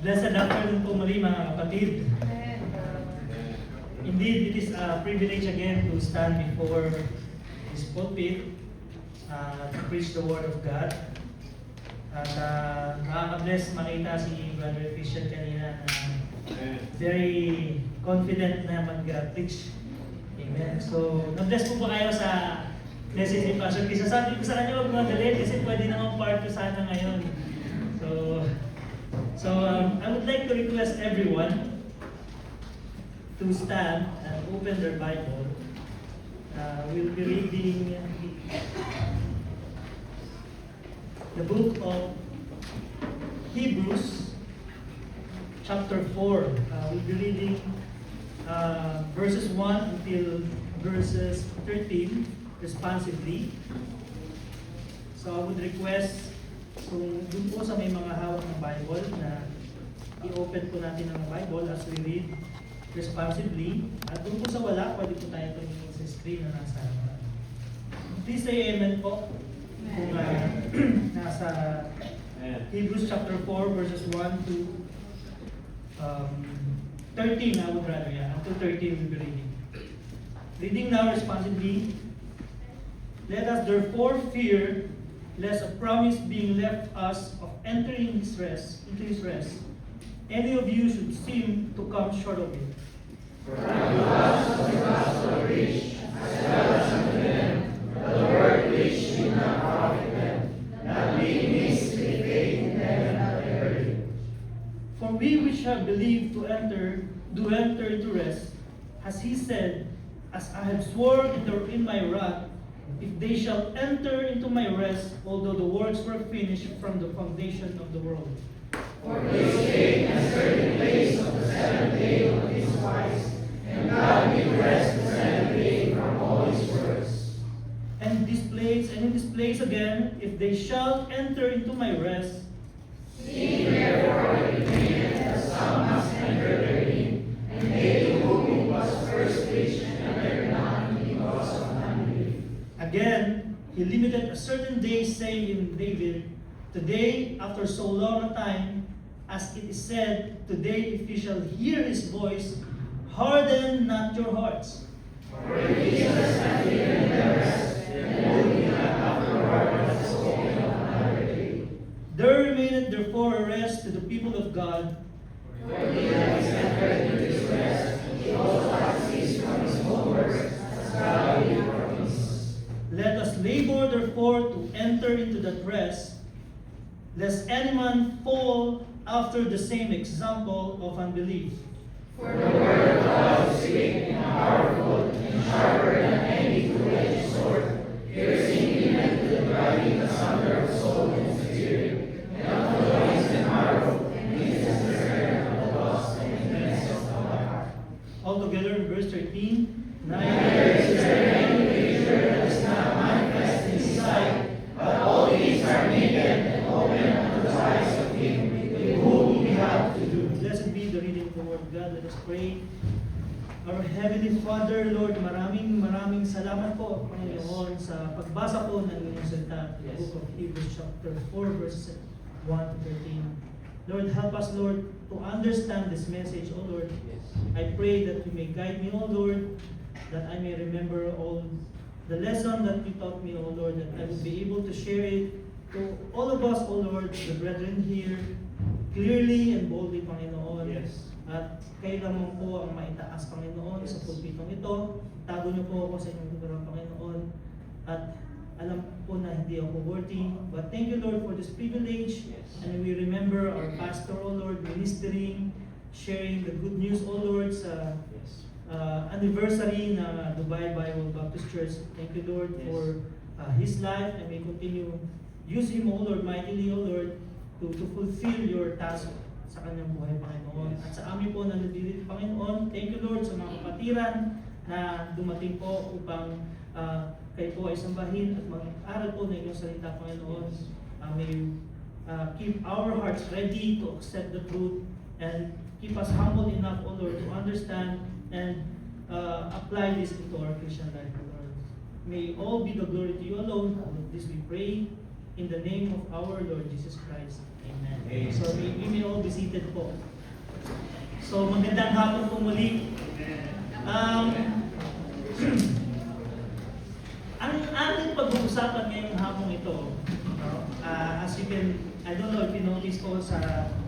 Blessed afternoon po muli mga kapatid. Indeed, it is a privilege again to stand before this pulpit to preach the Word of God. At nakaka-bless makita si Brother Christian kanina na very confident na mag-preach. Amen. So, na-bless po ba kayo sa message ni Pastor Chris? Sabi ko sa kanya, huwag madali kasi pwede naman part ko sana ngayon. So I would like to request everyone to stand and open their Bible. We'll be reading the book of Hebrews, chapter 4. We'll be reading verses 1 until verses 13, responsively. So I would request kung dun po sa may mga hawak ng Bible na i-open po natin ang Bible as we read responsively. At dun po sa wala, pwede po tayo tumingin sa screen na nasa harapan. Please say amen po. Kung nasa Hebrews chapter 4 verses 1 to 13, I would rather, until 13 we'll be reading. Reading now responsively. Let us therefore fear, lest a promise being left us of entering into his rest, any of you should seem to come short of it. For unto us was the gospel preached, as well as unto them, the word which did not profit them, not being mixed with faith in them that heard it. For we which have believed do enter into rest, as he said, as I have sworn in my wrath, if they shall enter into my rest, although the works were finished from the foundation of the world. For this came a certain place of the seventh day of his wise, and God will rest the seventh day from all his works. And in this place again, if they shall enter into my rest, See therefore it remaineth that some must enter therein, and they to whom it was first preached entered not because of unbelief. again, he limited a certain day, saying in David, today, after so long a time, as it is said, today if you shall hear his voice, harden not your hearts. For if Jesus hath given them rest, then would he not afterward have spoken of another day? There remaineth therefore a rest to the people of God. For he that is entered into his rest, he also hath ceased from his own works, as God did promise. Let us labor therefore to enter into that rest, lest any man fall after the same example of unbelief. For the word of God is quick and powerful, and sharper than any two-edged sword, piercing even to the dividing asunder of soul and spirit, and of the joints and marrow, and is the discerner of the thoughts and intents of the heart. Altogether in verse 13, Neither is there any creature that is not manifest in his sight, but all these are naked and open unto the eyes of him with whom we have to do. Blessed be the reading of the Word of God. Let us pray. Our Heavenly Father, Lord, maraming salamat po, Panginoon, sa pagbasa po ng inyong salita, the book of Hebrews chapter 4, verses 1 to 13. Lord, help us, Lord, to understand this message, O Lord. I pray that you may guide me, O Lord, that I may remember all the lesson that you taught me, O Lord, that I will be able to share it to all of us, O Lord, the brethren here, clearly and boldly, Panginoon. At kayo lamang po ang maitaas, Panginoon, sa pulpitong ito. Tago niyo po ako sa inyong lugar, Panginoon. At alam po na hindi ako worthy. But thank you, Lord, for this privilege. And we remember our pastor, O Lord, ministering, sharing the good news, O Lord, sa anniversary na Dubai Bible Baptist Church. Thank you, Lord, for his life. And may continue use him, O Lord, mightily, O Lord, to fulfill your task sa kanyang buhay, Panginoon. At sa amin po na nandito, Panginoon, thank you, Lord, sa mga kapatiran na dumating po upang kayo po ay sambahin at mag-aral po ng inyong salita, Panginoon. May keep our hearts ready to accept the truth and keep us humble enough, O Lord, to understand and apply this into our Christian life, O Lord. May all be the glory to you alone. This we pray In the name of our Lord Jesus Christ. Amen. Amen. So we may all be seated po. So magandang hapon po muli. Ang ating pag-uusapan ngayong hapon ito, as you can, I don't know if you notice po sa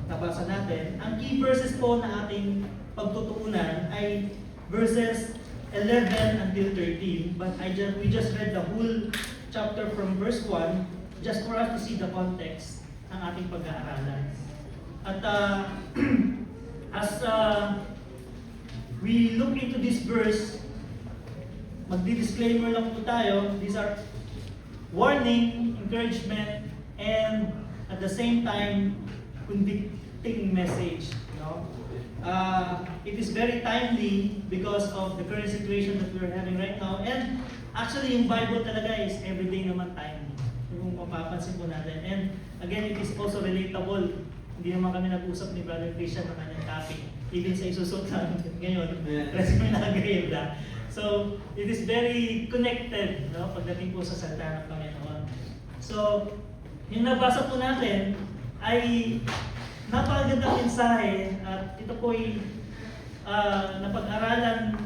nabasa natin, ang key verses po na ating pagtutuunan ay verses 11 until 13. But we just read the whole chapter from verse 1 just for us to see the context ng ating pag-aaralan. At as we look into this verse, magdi-disclaimer lang po tayo. These are warning, encouragement, and at the same time, convicting message. No? It is very timely because of the current situation that we're having right now. And actually, yung Bible talaga is everyday naman timely. Yung mapapansin po natin. And again, it is also relatable. Hindi naman kami nag-usap ni Brother Christian ng kanyang topic. Even sa isusot namin ngayon, kasi may nag-grave na. So, it is very connected, no? Pagdating po sa salita ng Panginoon. So, yung nabasa po natin ay napakagandang mensahe at ito po ay napag-aralan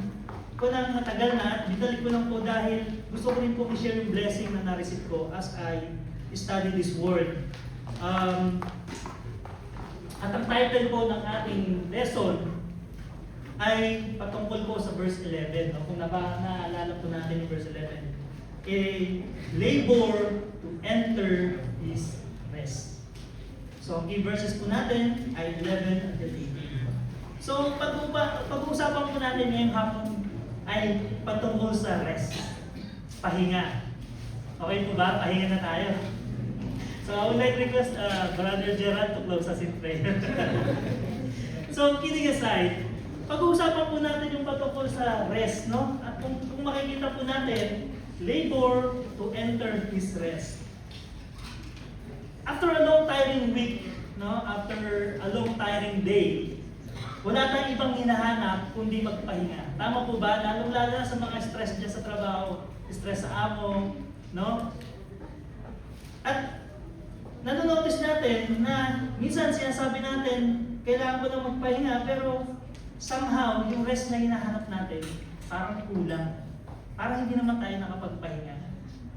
ko ng matagal na at binalik ko lang po dahil gusto ko rin po i-share yung blessing na na-receive ko as I study this word. At ang title po ng ating lesson ay patungkol po sa verse 11. No? Kung naalala po natin yung verse 11. A labor to enter His rest. So, ang key verses po natin ay 11 until 18. So, pag-uusapan po natin ngayong hapon ay patungkol sa rest. Pahinga. Okay po ba? Pahinga na tayo. So, I would like to request Brother Gerald to close us in prayer. So, kidding aside, pag-uusapan po natin yung patungkol sa rest, no? At kung makikita po natin, labor to enter His rest. After a long tiring week, no? After a long tiring day, wala tayong ibang hinahanap kundi magpahinga. Tama po ba? Lalong-lalo na sa mga stress dyan sa trabaho, stress sa amo, no? At nanonotice natin na minsan sinasabi natin, kailangan ko na magpahinga, pero somehow, yung rest na hinahanap natin, parang kulang. Parang hindi naman tayo nakapagpahinga.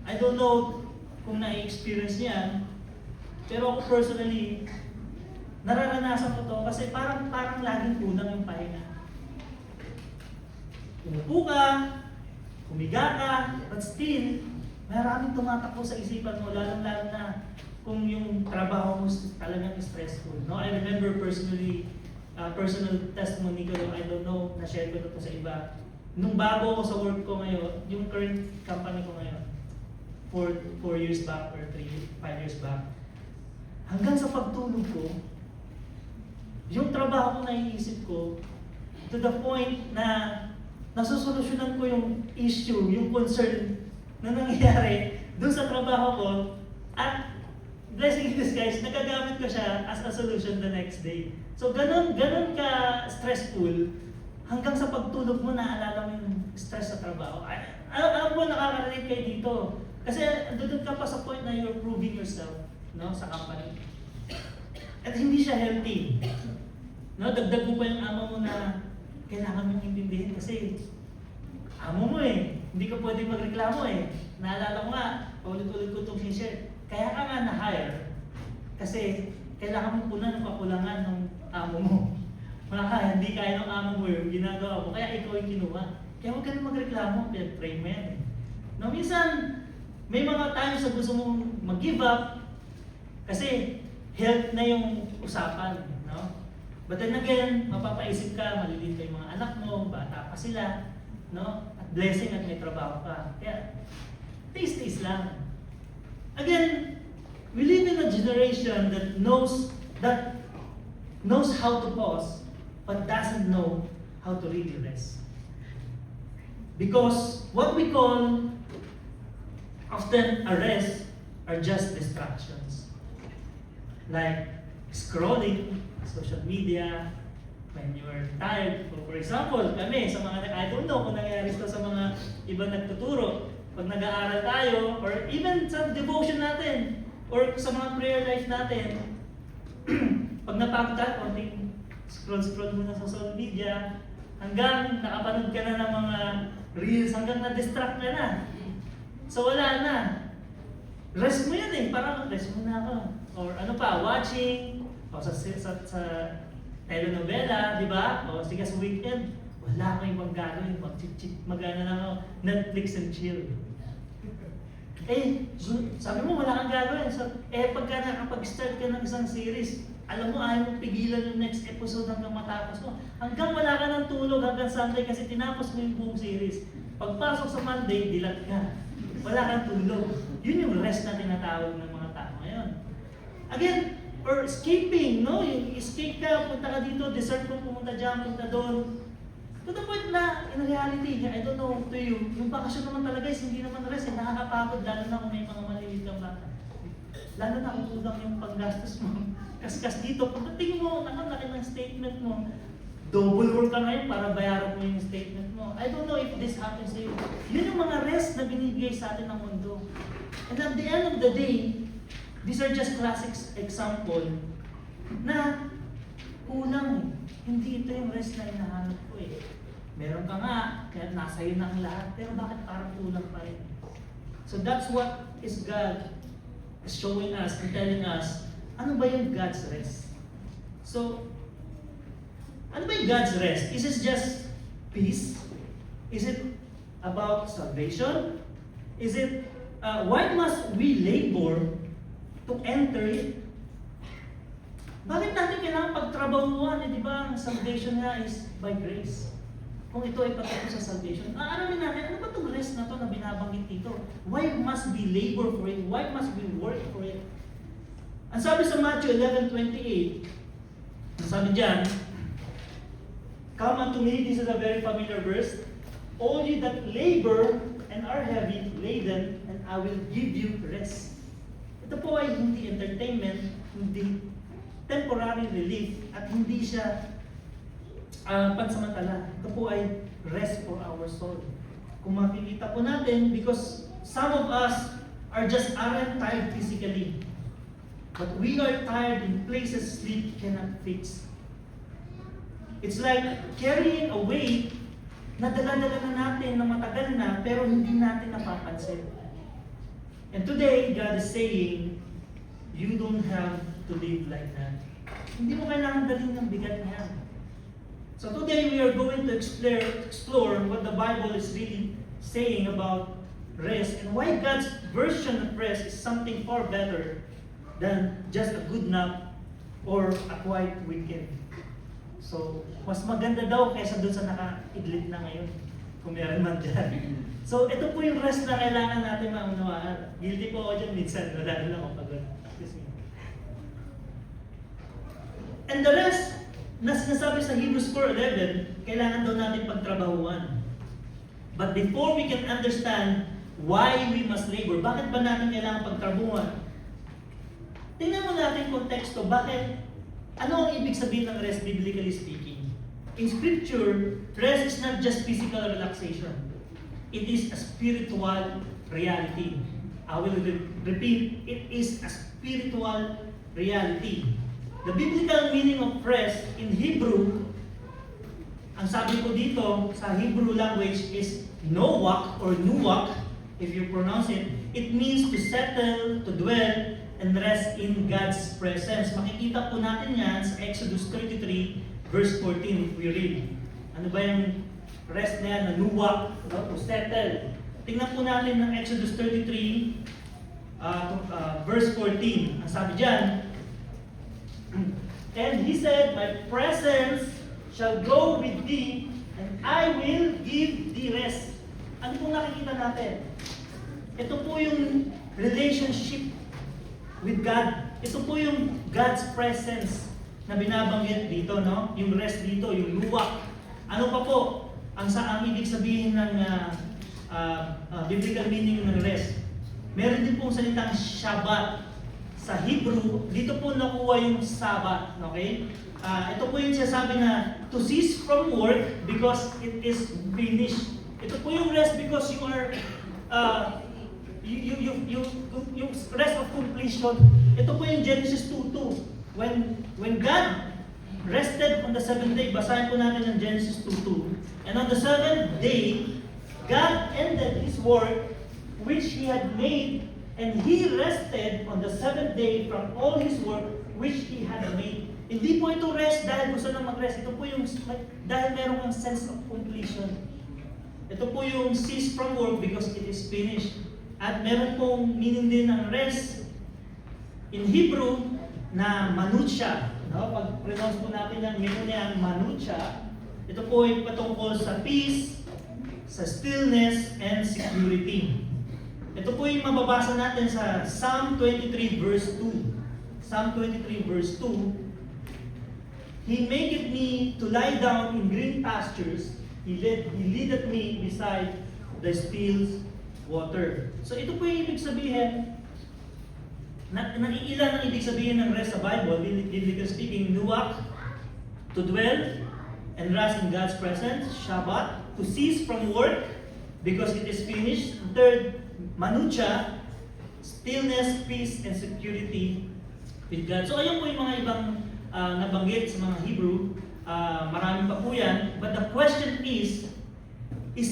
I don't know kung na-experience niyan, pero ako personally, nararanasan ko to kasi parang laging kulang yung pahinga. Umupo ka, humiga ka, but still, maraming tumatakbo sa isipan mo, lalong-lalo na kung yung trabaho mo talagang stressful. No? I remember personally, personal testimony ko, I don't know, na-share ko ito sa iba. Nung bago ako sa work ko ngayon, yung current company ko ngayon, 4 years back or 5 years back, hanggang sa pagtulog ko, yung trabaho ko naiisip ko, to the point na nasusolusyonan ko yung issue, yung concern na nangyayari dun sa trabaho ko, at blessing in disguise, nagagamit ko siya as a solution the next day. So, ganun ka stressful, hanggang sa pagtulog mo, naalala mo yung stress sa trabaho. Alam mo, nakaka-relate kayo dito. Kasi doon ka pa sa point na you're proving yourself, no, sa company. At hindi siya healthy. No, dagdag mo pa yung amo mo na kailangan mong intindihin kasi amo mo eh. Hindi ka pwedeng magreklamo eh. Naalala ko nga, paulit-ulit ko itong sinishare. Kaya ka nga na-hire kasi kailangan mo punan ng kakulangan ng amo mo. Hindi kaya ng amo mo yung ginagawa mo, kaya ikaw yung kinuha. Kaya huwag ka na magreklamo, pinag-pray mo yan eh. No, minsan, may mga times na gusto mong mag-give up kasi health na yung usapan. No? But then again, mapapaisip ka, maliliit ka yung mga anak mo, bata pa sila, no? At blessing at may trabaho ka. Kaya, taste lang. Again, we live in a generation that knows how to pause, but doesn't know how to really rest. Because what we call often a rest are just distractions. Like scrolling, social media, when you're tired. For example, kami, sa mga, I don't know kung nangyayari ito sa mga ibang nagtuturo. Pag nag-aaral tayo, or even sa devotion natin, Or sa mga prayer life natin, pag napagod tayo, konting scroll muna sa social media, hanggang nakapanood ka na ng mga reels, hanggang na-distract ka na. So wala na. Rest mo yan eh, parang rest mo na ako. Or ano pa, watching, o sa telenovela, di ba? O sige sa weekend, wala kang ibang gagawin, mag-ano lang ako, Netflix and chill. Sabi mo wala kang gagawin. So, pagka nakapag-start ka ng isang series, alam mo ayaw mong pigilan yung next episode hanggang matapos mo. Hanggang wala ka ng tulog hanggang Sunday kasi tinapos mo yung buong series. Pagpasok sa Monday, dilat ka. Wala kang tulog. Yun yung rest na tinatawag ng mga tao ngayon. Again, or escaping, no? Yung escape ka, punta ka dito, desert mo, pumunta dyan, punta doon. To the point na, in reality, I don't know to you, yung bakasyon naman talaga is hindi naman rest, nakakapagod, lalo na kung may mga maliliit kang bata. Lalo na kung kulang yung paggastos mo. Kaskas dito, pagdating mo, nakalaki ng statement mo, double work ka ngayon para bayaran mo yung statement mo. I don't know if this happens to you. Yun yung mga rest na binibigay sa atin ng mundo. And at the end of the day, these are just classic example na kulang. Hindi ito yung rest na hinahanap ko eh. Meron ka nga, kaya nasa iyo na ang lahat, pero bakit parang kulang pa rin? So that's what is God is showing us and telling us, ano ba yung God's rest? So, ano ba yung God's rest? Is it just peace? Is it about salvation? Is it, why must we labor to enter it? Bakit natin kailangan pagtrabahuan? Di ba ang salvation nga is by grace? Kung ito ay patapos sa salvation, alamin natin, ano ba itong rest na to na binabanggit dito? Why must we labor for it? Why must we work for it? Ang sabi sa Matthew 11:28, ang sabi dyan, "Come unto me," this is a very familiar verse, "all ye that labor and are heavy laden, and I will give you rest." Ito po ay hindi entertainment, hindi temporary relief, at hindi siya pansamantala. Ito po ay rest for our soul. Kung makikita po natin, because some of us aren't tired physically, but we are tired in places sleep cannot fix. It's like carrying a weight na dala-dala na natin na matagal na, pero hindi natin napapansin. And today, God is saying, you don't have to live like that. Hindi mo kailangan dalhin ng bigat na yan. So today we are going to explore what the Bible is really saying about rest and why God's version of rest is something far better than just a good nap or a quiet weekend. So, mas maganda daw kaysa doon sa naka-idlit na ngayon, kung meron man dyan. So, ito po yung rest na kailangan natin maunawaan. Guilty po ako dyan minsan, lalo na ako pagod. And the rest na sinasabi sa Hebrews 4:11, kailangan daw natin pagtrabahuan. But before we can understand why we must labor, bakit ba natin kailangan pagtrabahuan? Tingnan mo natin konteksto, ano ang ibig sabihin ng rest biblically speaking? In Scripture, rest is not just physical relaxation. It is a spiritual reality. I will repeat, it is a spiritual reality. The biblical meaning of rest in Hebrew, ang sabi ko dito sa Hebrew language is nowak or nuwak, if you pronounce it. It means to settle, to dwell, and rest in God's presence. Makikita po natin yan sa Exodus 33, verse 14 if we read. Ano ba yung rest na yan, na nuwak, to settle? Tingnan po natin ng Exodus 33, verse 14. Ang sabi dyan, "And he said, my presence shall go with thee, and I will give thee rest." Ano pong nakikita natin? Ito po yung relationship with God. Ito po yung God's presence na binabanggit dito, no? Yung rest dito, yung luwak. Ano pa po ang ibig sabihin ng biblical meaning ng rest? Meron din pong salitang Shabbat. Sa Hebrew, dito po nakuha yung Sabbath, okay? Ito po yung sinasabi na to cease from work because it is finished. Ito po yung rest because you are yung rest of completion. Ito po yung Genesis 2:2. When God rested on the seventh day, basahin po natin ang Genesis 2:2. And on the seventh day, God ended His work which He had made, and He rested on the seventh day from all His work which He had made. Hindi po ito rest dahil gusto nang mag-rest. Ito po yung dahil meron kang sense of completion. Ito po yung cease from work because it is finished. At meron pong meaning din ng rest in Hebrew na manucha. No? Pag pronounce po natin ang meaning niya, manucha, ito po ay patungkol sa peace, sa stillness, and security. Ito po yung mababasa natin sa Psalm 23 verse 2. Psalm 23 verse 2. He maketh me to lie down in green pastures. He leadeth me beside the still water. So ito po yung ibig sabihin, naiilan ang ibig sabihin ng rest sa Bible, biblically speaking, nuwak, to dwell and rest in God's presence, Shabbat, to cease from work because it is finished. Third, manucha, stillness, peace, and security with God. So ayun po yung mga ibang nabanggit sa mga Hebrew. Marami pa po yan. But the question is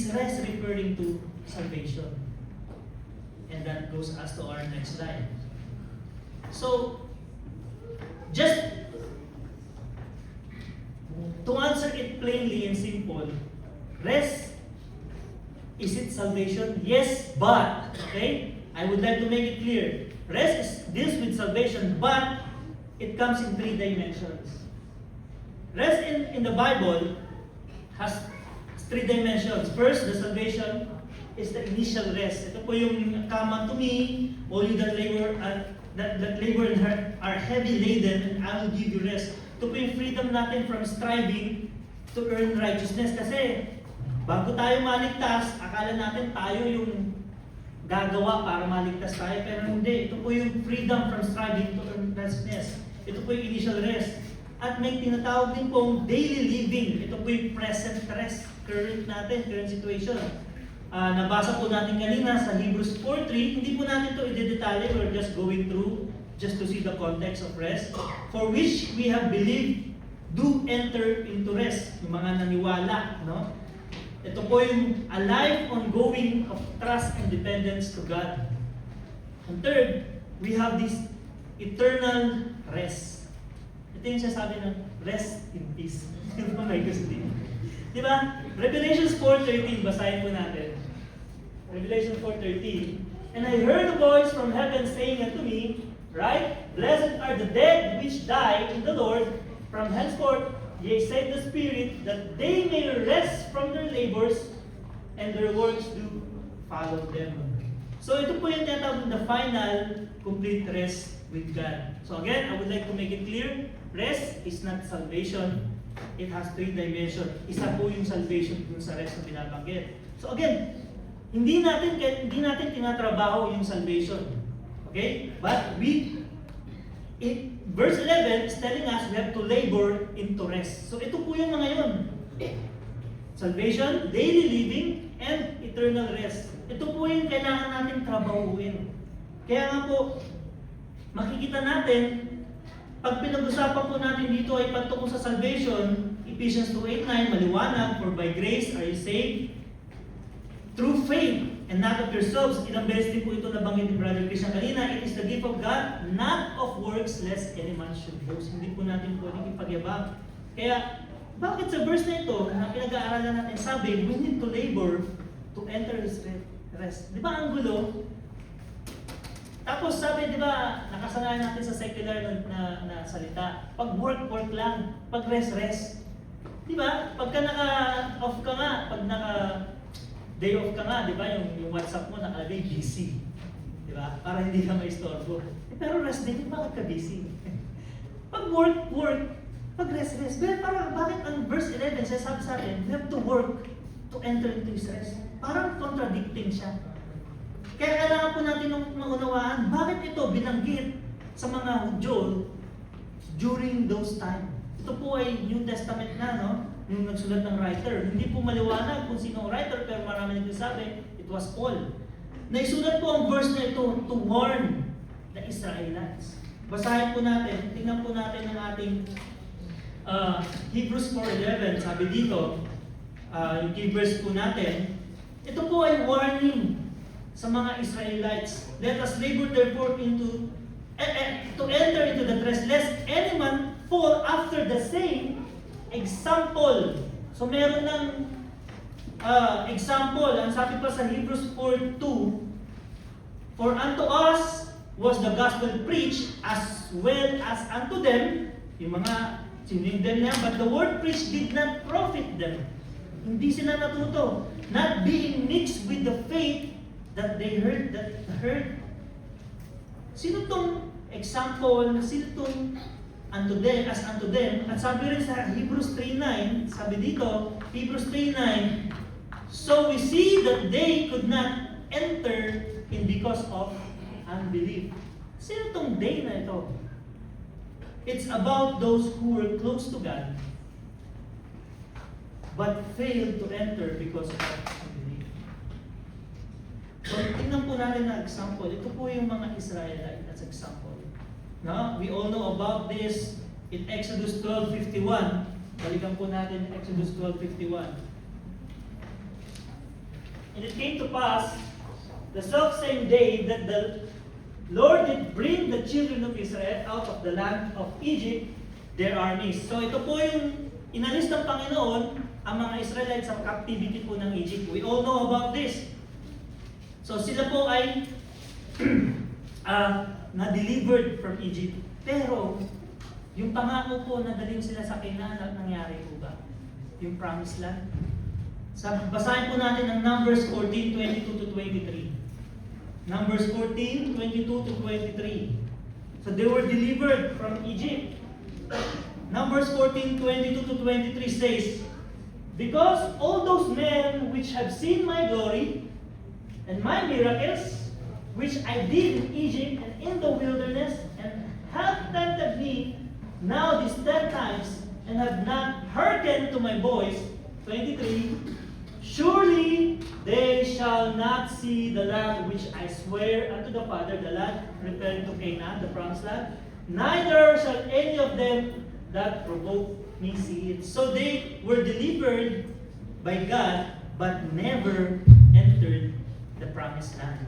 rest referring to salvation? And that goes us to our next slide. So, just to answer it plainly and simple, rest, is it salvation? Yes, but, okay? I would like to make it clear. Rest deals with salvation, but it comes in 3 dimensions. Rest in the Bible has 3 dimensions. First, the salvation is the initial rest. Ito po yung come unto me, all you that labor and are heavy laden, and I will give you rest. Ito po yung freedom natin from striving to earn righteousness. Kasi bago tayo maligtas, akala natin tayo yung gagawa para maligtas tayo. Pero hindi. Ito po yung freedom from striving to earn righteousness. Ito po yung initial rest. At may tinatawag din pong daily living. Ito po yung present rest. Current natin, current situation. Nabasa po natin kanina sa Hebrews 4:3. Hindi po natin ito i-detalye. We're just going through just to see the context of rest. For which we have believed, do enter into rest. Yung mga naniwala, no? Ito po yung a life ongoing of trust and dependence to God. And third, we have this eternal rest. Ito yung sasabi ng rest in peace. Ito may gusto din. Di ba? Revelations 4:13, basahin po natin. Revelation 4:13. And I heard a voice from heaven saying unto me, right? Blessed are the dead which die in the Lord from henceforth, yea, save the Spirit, that they may rest from their labors, and their works do follow them. So ito po yung tinatawag na the final complete rest with God. So again, I would like to make it clear, rest is not salvation. It has 3 dimensions. Isa po yung salvation dun sa rest na binabanggit. So again, hindi natin tinatrabaho yung salvation. Okay? But verse 11 is telling us we have to labor into rest. So ito po yung mga yun. Salvation, daily living, and eternal rest. Ito po yung kailangan natin trabahuin. Kaya nga po, makikita natin, pag pinag-usapan po natin dito ay patungkol sa salvation, Ephesians 2:8-9, maliwanag, for by grace are you saved through faith and not of yourselves. Ilang beses din po ito nabanggit ni Brother Christian kanina, it is the gift of God, not of works, lest any man should boast. Hindi po natin pwedeng ipagyabang. Kaya, bakit sa verse na ito, na pinag-aaralan natin, sabi, we need to labor to enter His rest. Di ba ang gulo? Tapos sabi, di ba, nakasanayan natin sa secular na salita, pag work lang, pag rest. Di ba? Pagka naka-off ka nga, pag naka-day off ka nga, di ba, yung WhatsApp mo nakalagay busy. Di ba? Para hindi ka maistorbo. Pero rest din, bakit ka busy? Pag work, pag rest. Pero parang, bakit ang verse 11 sasabi sa atin, we have to work to enter into His rest. Parang contradicting siya. Kaya kailangan po natin maunawaan, bakit ito binanggit sa mga Hudyo during those time. Ito po ay New Testament na, no? Yung nagsulat ng writer. Hindi po maliwanag kung sino ang writer, pero marami nagsasabi, it was Paul. Naisulat po ang verse na ito to warn the Israelites. Basahin po natin, tingnan po natin ang ating Hebrews 4:11. Sabi dito, yung key verse po natin, ito po ay warning sa mga Israelites. Let us labor therefore to enter into the rest, lest any man fall after the same example. So meron ng example. Ang sabi pa sa Hebrews 4:2, for unto us was the gospel preached as well as unto them, yung mga sinigdan niya, but the word preached did not profit them. Hindi sila natuto, not being mixed with the faith that they heard. Sino tong example? Sino tong unto them, as unto them? At sabi rin sa Hebrews 3:9, sabi dito, Hebrews 3:9, so we see that they could not enter in because of unbelief. Sino tong they na ito? It's about those who were close to God but failed to enter because of unbelief. So, tingnan po natin ang example. Ito po yung mga Israelites as example. No? We all know about this in Exodus 12:51. Balikan po natin Exodus 12:51. And it came to pass the selfsame day that the Lord did bring the children of Israel out of the land of Egypt, their armies. So ito po yung inalis ng Panginoon ang mga Israelites sa captivity po ng Egypt. We all know about this. So sila po ay na-delivered from Egypt. Pero yung pangako po na dalhin sila sa Canaan, nangyari po ba? Yung promised land? Basahin po natin ang Numbers 14:22-23. Numbers 14:22-23. So they were delivered from Egypt. Numbers 14:22-23 says, because all those men which have seen my glory and my miracles, which I did in Egypt and in the wilderness, and have tempted me now these 10 times, and have not hearkened to my voice, 23, surely they shall not see the land which I swear unto the father, the land referring to Canaan, the promised land, neither shall any of them that provoke me see it. So they were delivered by God, but never entered the promised land.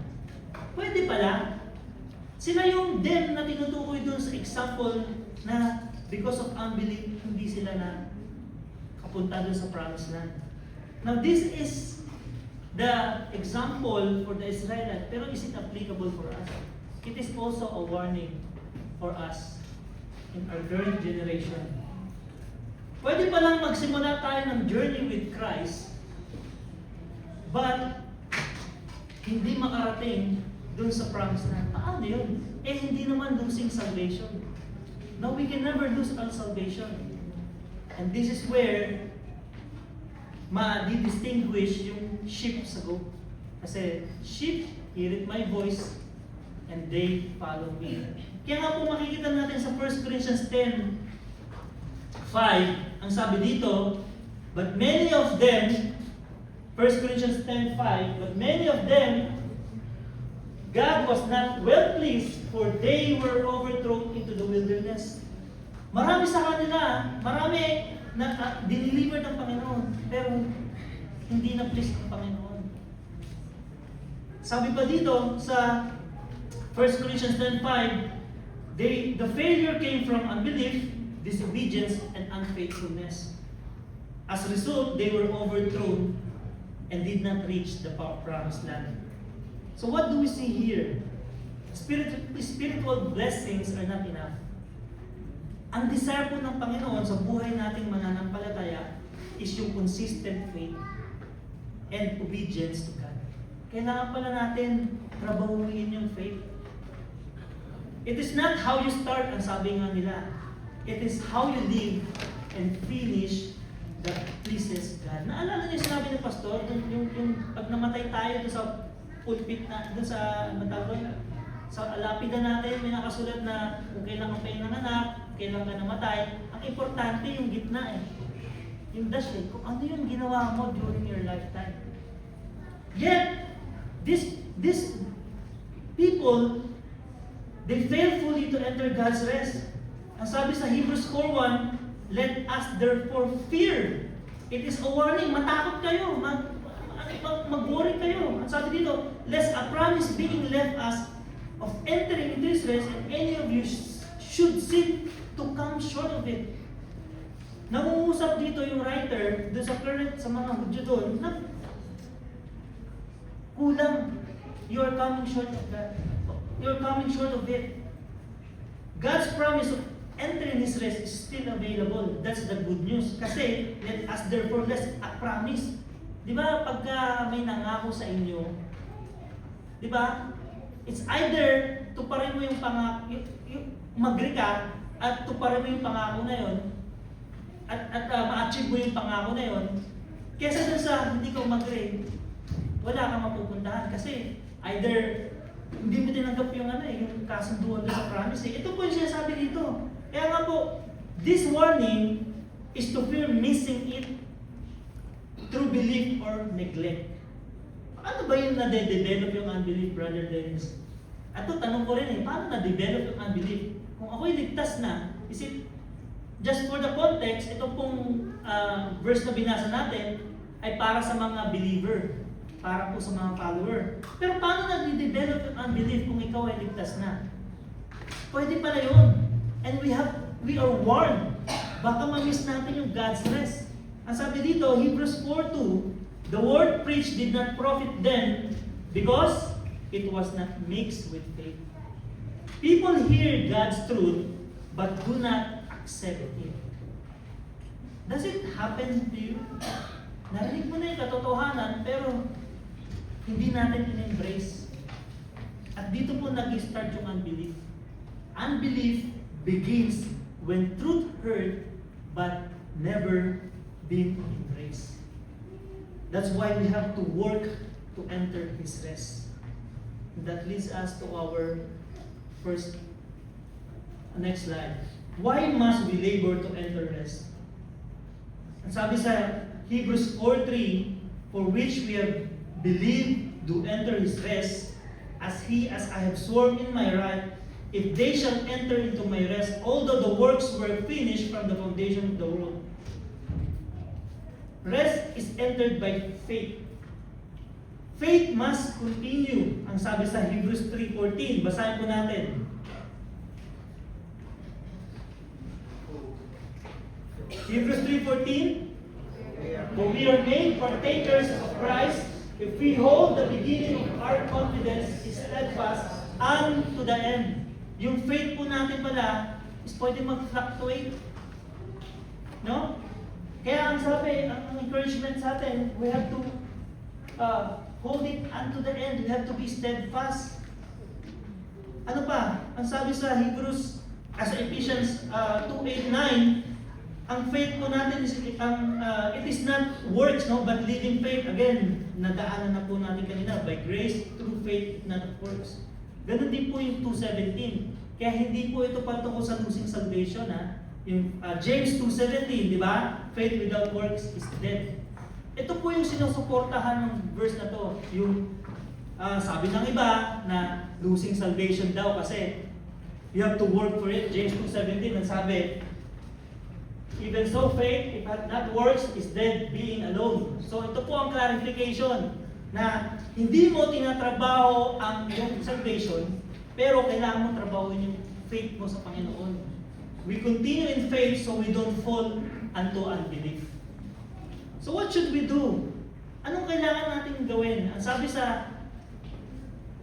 Pwede pala, sila yung them na tinutukoy dun sa example na because of unbelief, hindi sila na kapunta dun sa promised land. Now this is the example for the Israelites, pero is it applicable for us? It is also a warning for us in our current generation. Pwede pa lang magsimula tayo ng journey with Christ, but hindi makarating dun sa promised land. Paano yun? Hindi naman losing salvation. No, we can never lose our salvation. And this is where ma-distinguish yung sheep sa goat. Kasi sheep, hear it my voice, and they follow me. Kaya nga po makikita natin sa 1 Corinthians 10:5, ang sabi dito, but many of them, 1 Corinthians 10:5, but many of them, God was not well pleased, for they were overthrown into the wilderness. Marami sa kanila, marami na diniliver ng Panginoon, pero hindi na pleased ng Panginoon. Sabi pa dito sa 1 Corinthians 10:5, the failure came from unbelief, disobedience, and unfaithfulness. As a result, they were overthrown and did not reach the promised land. So what do we see here? Spiritual blessings are not enough. Ang desire po ng Panginoon sa buhay nating mananampalataya is yung consistent faith and obedience to God. Kailangan pala natin trabahuin yung faith. It is not how you start, ang sabi nga nila. It is how you live and finish that pleases God. Naalala niyo sinabi ni Pastor, yung pag namatay tayo doon sa pulpit na, doon sa sa lapida natin, may nakasulat na kung kailan ka nanganak, kailan ka namatay. Ang importante yung gitna yung dash kung ano yung ginawa mo during your lifetime. Yet, this these people, they fail fully to enter God's rest. Ang sabi sa Hebrews 4:1, let us therefore fear. It is a warning, matakot kayo, mag-worry kayo. Ang sabi dito, lest a promise being left us of entering into His rest, and any of you should seek to come short of it. Nangungusap dito yung writer doon sa mga Hudyo doon na kulang. You are coming short of that. You are coming short of it. God's promise of entering His rest is still available. That's the good news. Kasi, let us therefore, that's a promise. Di ba, pagka may nangako sa inyo, di ba, it's either tuparin mo yung pangako, mag-agree ka, at tuparin mo yung pangako na yon, at ma-achieve mo yung pangako na yon, kesa dun sa hindi ka mag-agree, wala kang mapupuntahan. Kasi, either hindi mo tinanggap yung yung kasunduan doon sa promise. Ito po yung sinasabi dito. Kaya nga po, this warning is to fear missing it through belief or neglect. Paano ba yung nade-develop yung unbelief, Brother Dennis? At ito, tanong ko rin paano na-develop yung unbelief? Kung ako'y ligtas na, is it, just for the context, ito pong verse na binasa natin ay para sa mga believer, para po sa mga follower. Pero paano na-develop yung unbelief kung ikaw ay ligtas na? Pwede pala yun. And we are warned. Baka ma-miss natin yung God's rest. Ang sabi dito, Hebrews 4:2, the word preached did not profit them because it was not mixed with faith. People hear God's truth but do not accept it. Does it happen to you? Narinig mo na yung katotohanan pero hindi natin in-embrace. At dito po nag-start yung unbelief. Unbelief begins when truth heard but never been embraced. That's why we have to work to enter His rest. And that leads us to our next slide. Why must we labor to enter rest? Ang sabi sa Hebrews 4:3, for which we have believed to enter His rest, as I have sworn in my right, if they shall enter into my rest, although the works were finished from the foundation of the world. Rest is entered by faith. Faith must continue. Ang sabi sa Hebrews 3:14, basahin po natin. Hebrews 3:14, for we are made partakers of Christ if we hold the beginning of our confidence is steadfast unto the end. Yung faith po natin pala is pwede mag-fluctuate. No? Kaya ang sabi, ang encouragement sa atin, we have to hold it unto the end. We have to be steadfast. Ano pa? Ang sabi sa Hebrews, sa Ephesians 2:8-9, ang faith po natin is, it is not works, no, but living faith. Again, nadaanan na po natin kanina, by grace, through faith, not of works. Ganun din po yung 2:17. Kaya hindi po ito patungkol sa losing salvation, ha? Yung James 2:17, di ba? Faith without works is dead. Ito po yung sinusuportahan ng verse na to. Yung sabi ng iba na losing salvation daw kasi you have to work for it. James 2:17 ang sabi, even so faith, if not works, is dead being alone. So ito po ang clarification na hindi mo tinatrabaho ang iyong salvation, pero kailangan mo trabahuin yung faith mo sa Panginoon. We continue in faith so we don't fall unto unbelief. So what should we do? Anong kailangan natin gawin? Ang sabi sa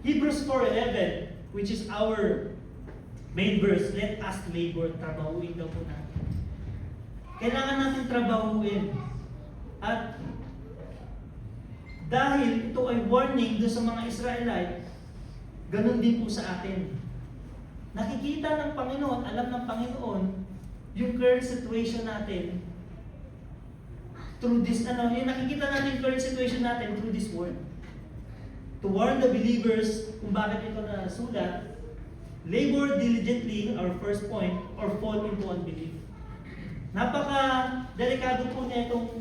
Hebrews 4:11, which is our main verse, let us labor, trabahuin daw po natin. Kailangan natin trabahuin. At dahil ito ay warning doon sa mga Israelite, ganun din po sa atin. Nakikita ng Panginoon, alam ng Panginoon, yung current situation natin, through this, yung nakikita natin yung current situation natin through this word. To warn the believers kung bakit ito nasulat, labor diligently, our first point, or fall into unbelief. Napaka-delikado po na itong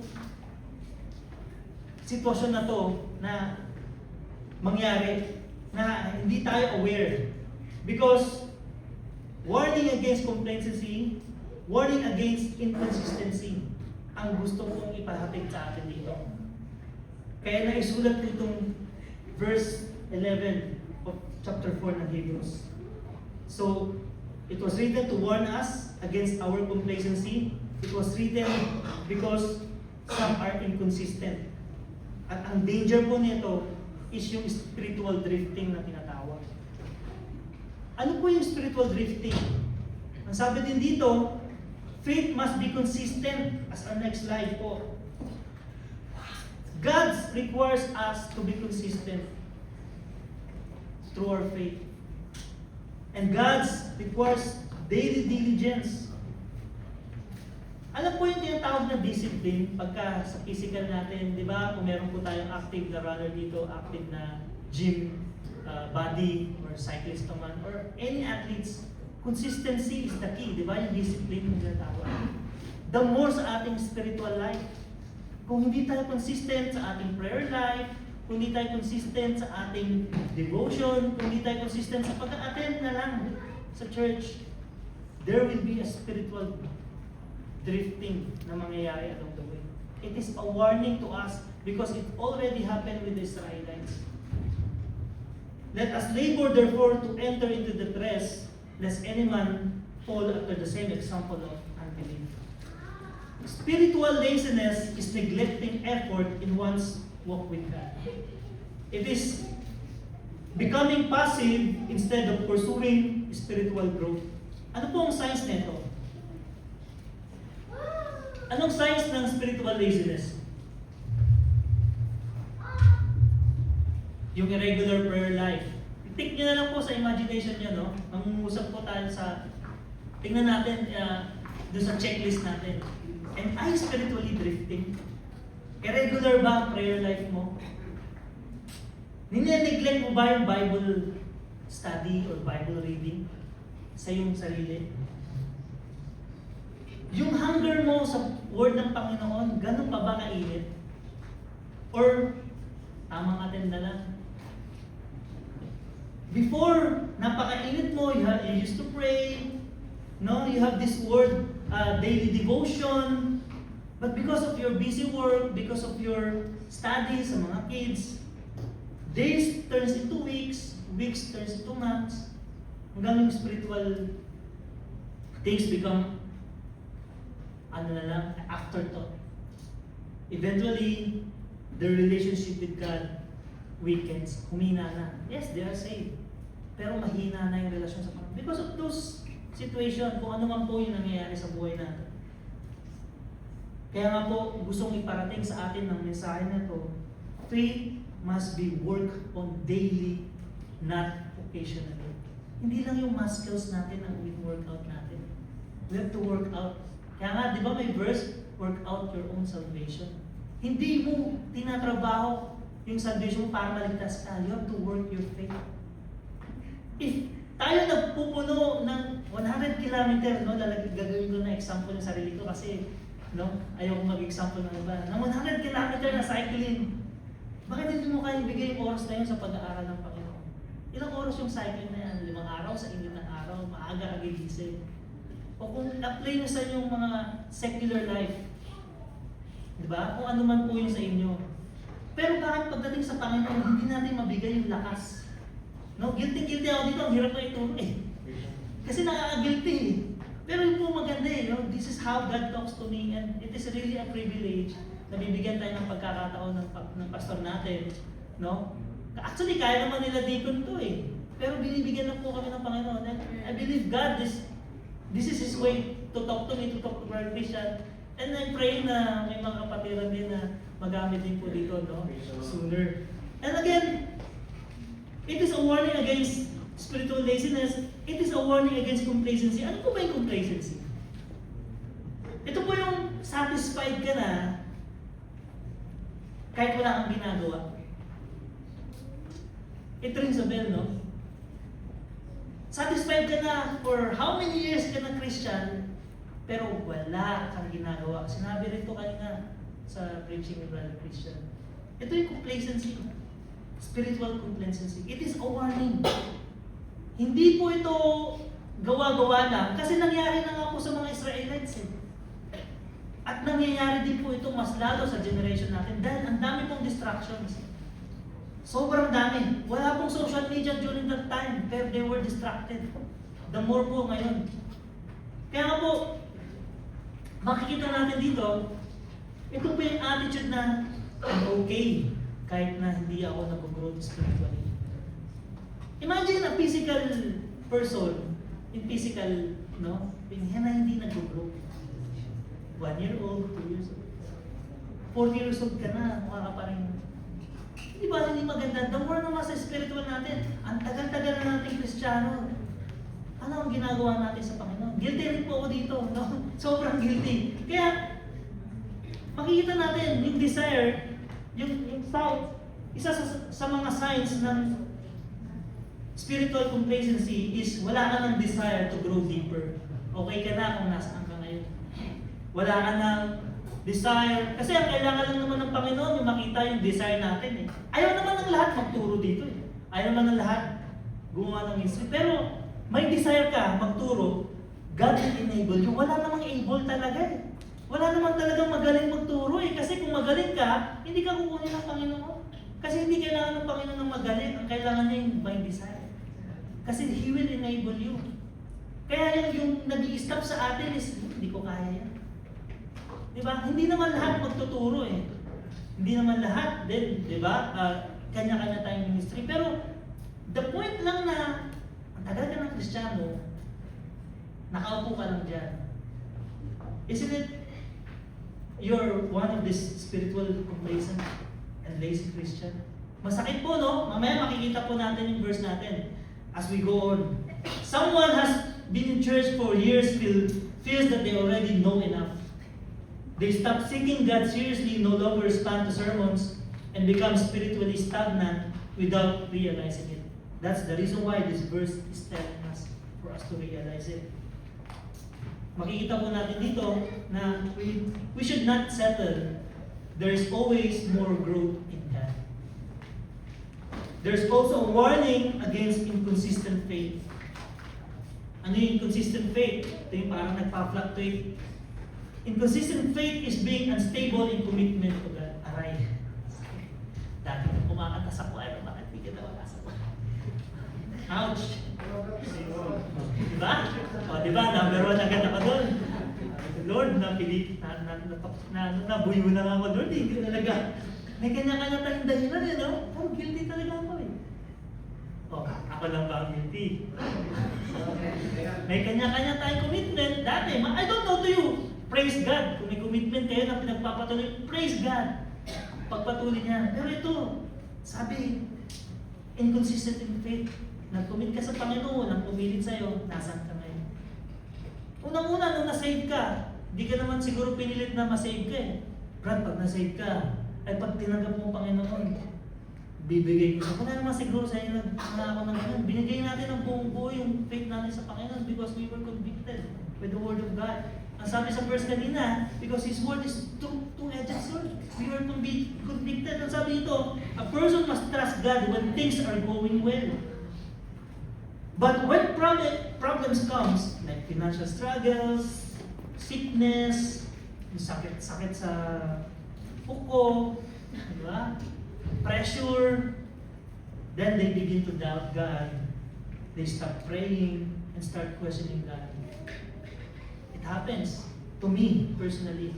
sitwasyon na to na mangyari. na hindi tayo aware. Because warning against complacency, warning against inconsistency, ang gusto kong ipahatid sa atin dito. Kaya naisulat ko itong verse 11 of chapter 4 ng Hebrews. So, it was written to warn us against our complacency. It was written because some are inconsistent. At ang danger po nito is yung spiritual drifting na tinatawag. Ano po yung spiritual drifting? Ang sabi din dito, faith must be consistent, as our next slide po. God requires us to be consistent through our faith. And God requires daily diligence. Alam po yung tinatawag na discipline pagka sa physical natin, di ba? Kung meron po tayong active na runner dito, active na gym body or cyclist naman, or any athletes, consistency is the key, di ba? Yung discipline yung tinatawag. The more sa ating spiritual life. Kung hindi tayo consistent sa ating prayer life, kung hindi tayo consistent sa ating devotion, kung hindi tayo consistent sa pag-attend na lang sa church, there will be a spiritual drifting na mangyayari along the way. It is a warning to us because it already happened with the Israelites. Let us labor therefore to enter into the rest, lest any man fall after the same example of unbelief. Spiritual laziness is neglecting effort in one's walk with God. It is becoming passive instead of pursuing spiritual growth. Ano po ang signs nito? Anong signs ng spiritual laziness? Yung irregular prayer life. Take nyo na lang po sa imagination nyo, no? Mangungusap po tayo sa, tingnan natin doon sa checklist natin. Am I spiritually drifting? Irregular ba ang prayer life mo? Nine-neglect mo ba yung Bible study or Bible reading sa iyong sarili? Yung hunger mo sa word ng Panginoon, ganun pa ba kainit? Or tamang attend na lang? Before, napakainit mo, you used to pray, no? You have this word, daily devotion, but because of your busy work, because of your studies sa mga kids, days turns into weeks, weeks turns into months, hanggang yung spiritual things become afterthought. Eventually, the relationship with God weakens, humina na. Yes, they are saved. Pero mahina na yung relasyon sa Panginoon. Because of those situation, kung ano man po yung nangyayari sa buhay natin. Kaya nga po, gustong iparating sa atin ng mensahe na to, faith must be worked on daily, not occasionally. Hindi lang yung muscles natin ang workout natin. We have to work out. Kaya nga, di ba may verse, work out your own salvation. Hindi mo tinatrabaho yung salvation mo para maligtas ka. You have to work your faith. If tayo nagpupuno ng 100 kilometers, no, gagawin ko na example ng sarili ko kasi no, ayaw kong mag-example ng iba. Ng 100 kilometers na cycling, bakit hindi mo kayang bigay yung oras na yun sa pag-aaral ng Panginoon? Ilang oras yung cycling na yan? 5 araw sa init ng araw, maaga agigising. O kung apply nyo sa inyong mga secular life, di ba? Kung ano man po yun sa inyo. Pero bakit pagdating sa Panginoon, hindi natin mabigay yung lakas? No? Guilty ako dito, ang hirap na ituro eh. Kasi nakaka-guilty eh. Pero yun po maganda eh, no? This is how God talks to me and it is really a privilege na bibigyan tayo ng pagkakataon ng pastor natin, no? Actually, kaya naman nila deacon to eh. Pero binibigyan na po kami ng Panginoon. And I believe God, this is His way to talk to me, to talk to our Christian. And I pray na may mga kapatiran din na magamit din po dito, no? Sooner. And again, it is a warning against spiritual laziness. It is a warning against complacency. Ano po ba yung complacency? Ito po yung satisfied ka na kahit wala kang ginagawa. It rings a bell, no? Satisfied ka na for how many years ka na Christian, pero wala kang ginagawa. Sinabi rin to kanina sa preaching ni Brother Christian. Ito yung complacency. spiritual complacency. It is a warning. Hindi po ito gawa-gawa lang kasi nangyari na nga po sa mga Israelites eh. At nangyayari din po ito mas lalo sa generation natin dahil ang dami pong distractions. Sobrang dami. Wala pong social media during that time pero they were distracted. The more po ngayon. Kaya nga po, makikita natin dito, ito po yung attitude na I'm okay kahit na hindi ako nag-grow spiritually. Imagine a physical person, in physical, no? Yan na hindi nag-grow. 1 year old, 2 years old. 40 years old ka na, mukha ka pa rin. Hindi ba hindi maganda? The more naman sa spiritual natin, ang tagal-tagal na natin Kristiyano. Ano ang ginagawa natin sa Panginoon? Guilty rin po ako dito, no? Sobrang guilty. Kaya, makikita natin yung desire, yung south, isa sa mga signs ng spiritual complacency is wala ka ng desire to grow deeper. Okay ka na kung nasaan ka ngayon. Wala ka ng desire. Kasi ang kailangan lang naman ng Panginoon yung makita yung desire natin eh. Ayaw naman ng lahat magturo dito eh. Ayaw naman ng lahat gumawa ng ministry. Pero may desire ka magturo, God will enable you. Wala namang able talaga eh. Wala naman talagang magaling magturo eh. Kasi kung magaling ka, hindi ka kukunin ng Panginoon. Kasi hindi kailangan ng Panginoon ng magaling. Ang kailangan niya yung may desire. Kasi He will enable you. Kaya yung nag-i-stop sa atin is, hindi ko kaya yan. Diba? Hindi naman lahat magtuturo eh. Hindi naman lahat din, diba? Kanya-kanya tayong ministry. Pero, the point lang na, ang tagal ka ng Kristiyano, nakaupo ka lang dyan. Isn't it, you're one of these spiritual complacent and lazy Christian? Masakit po, no? Mamaya makikita po natin yung verse natin as we go on. Someone has been in church for years, feels that they already know enough. They stop seeking God seriously, no longer respond to sermons, and become spiritually stagnant without realizing it. That's the reason why this verse is telling us, for us to realize it. Makikita po natin dito na we should not settle. There is always more growth in God. There's also a warning against inconsistent faith. Ano yung inconsistent faith? Ito yung parang nagpa-fluctuate. Inconsistent faith is being unstable in commitment to God. Aray. Dati na kumakanta sa choir, bakit hindi kita wala sa choir? Ouch! Diba? O, diba? Number 1 agad ako doon. Lord, nabuyo na nga ako doon. Hindi talaga. May kanya-kanya tayong dahilan eh, no? Pero guilty talaga ako eh. O, ako lang ba ang guilty? May kanya-kanya tayong commitment. Dati, I don't know to you. Praise God. Kung may commitment kayo na pinagpapatuloy, praise God. Pagpatuloy niya. Pero ito, sabi, inconsistent in faith. Nag-commit ka sa Panginoon, ang pumilit sa'yo, nasan ka ngayon? Unang-una, nung nasave ka, di ka naman siguro pinilit na masave ka eh. Brad, pag nasave ka, ay pag tinanggap mo ang Panginoon, bibigay ko. Kung naman siguro sa inyo nangako ng ganun, binigay natin ang buong buo yung faith natin sa Panginoon because we were convicted with the Word of God. Ang sabi sa verse kanina, because His Word is two-edged sword. We were to be convicted. Ang sabi ito, a person must trust God when things are going well. But when problems comes, like financial struggles, sickness, sakit sa puko, diba? Pressure, then they begin to doubt God. They start praying and start questioning God. It happens to me personally,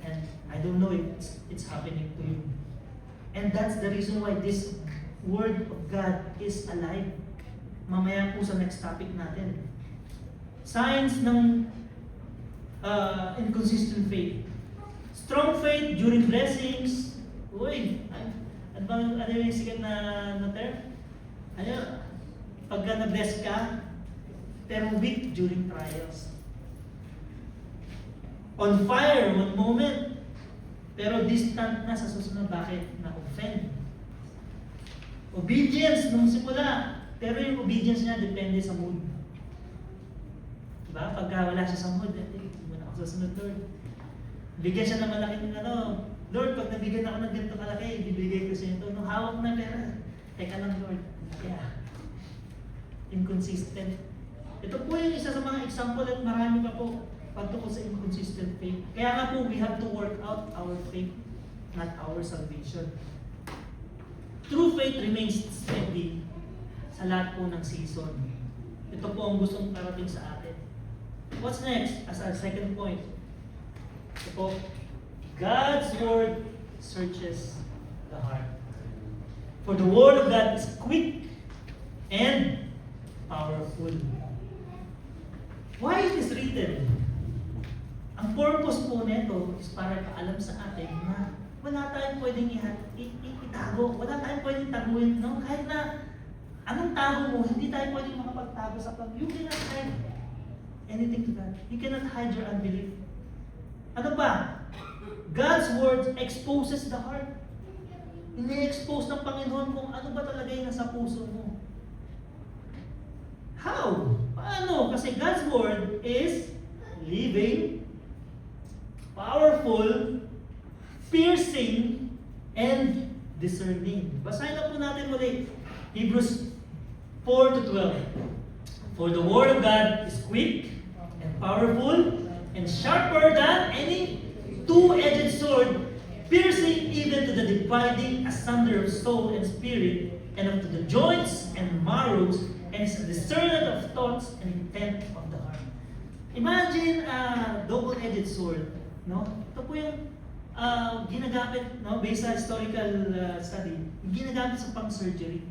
and I don't know if it's happening to you. And that's the reason why this Word of God is alive. Mamaya po sa next topic natin. Signs ng inconsistent faith. Strong faith during blessings. Uy, ano yung sikat na term? Ano? Pagka na-bless ka, pero weak during trials. On fire one moment, pero distant na sa susunod. Bakit? Na-offend. Obedience nung simula, pero yung obedience niya depende sa mood. Diba? Pagka wala siya sa mood, hindi mo na ako susunod, Lord. Bigyan siya ng malaking Lord, pag nabigyan ako ng ganito kalaki, ibibigay ko sa ito. Nung hawak na pera, teka lang Lord. Yeah. Inconsistent. Ito po yung isa sa mga example at marami pa po pagtukol sa inconsistent faith. Kaya nga po, we have to work out our faith, not our salvation. True faith remains steady sa lahat po ng season. Ito po ang gustong parating sa atin. What's next? As our second point. Ito po, God's Word searches the heart. For the Word of God is quick and powerful. Why it is written? Ang purpose po nito is para paalam sa atin na wala tayong pwedeng itago. Wala tayong pwedeng taguin. No? Kahit na anong tago mo, hindi tayo pwedeng makapagtago sa pag. You cannot hide anything to God. You cannot hide your unbelief. Ano pa? God's Word exposes the heart. Ini-expose ng Panginoon kung ano ba talaga yung nasa puso mo. How? Paano? Kasi God's Word is living, powerful, piercing, and discerning. Basahin na po natin muli. Hebrews 4:12. For the Word of God is quick and powerful and sharper than any two-edged sword, piercing even to the dividing asunder of soul and spirit, and up to the joints and marrows, and is a discerner of thoughts and intent of the heart. Imagine a double-edged sword, no? Ito po yung ginagamit, no, based sa historical study, ginagamit sa pang-surgery.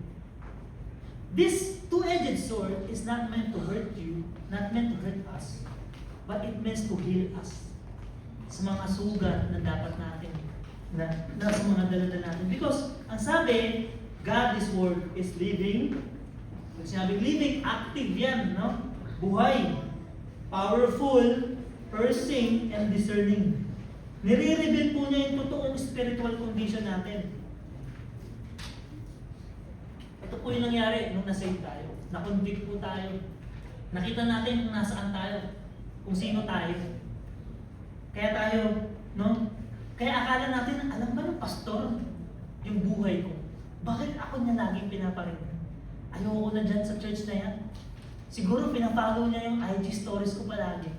This two-edged sword is not meant to hurt you, not meant to hurt us, but it means to heal us sa mga sugat na dapat natin, na sa mga daladala natin. Because, ang sabi, God, His Word is living. Pag sinabing living, active yan, no? Buhay, powerful, piercing, and discerning. Nire-reveal po niya yung totoong spiritual condition natin. Ito po yung nangyari nung nasave tayo. Na-convict po tayo. Nakita natin kung nasaan tayo. Kung sino tayo. Kaya tayo, no? Kaya akala natin, alam ba ng pastor yung buhay ko? Bakit ako niya laging pinaparinig? Ayoko na dyan sa church na yan. Siguro pinafollow niya yung IG stories ko palagi.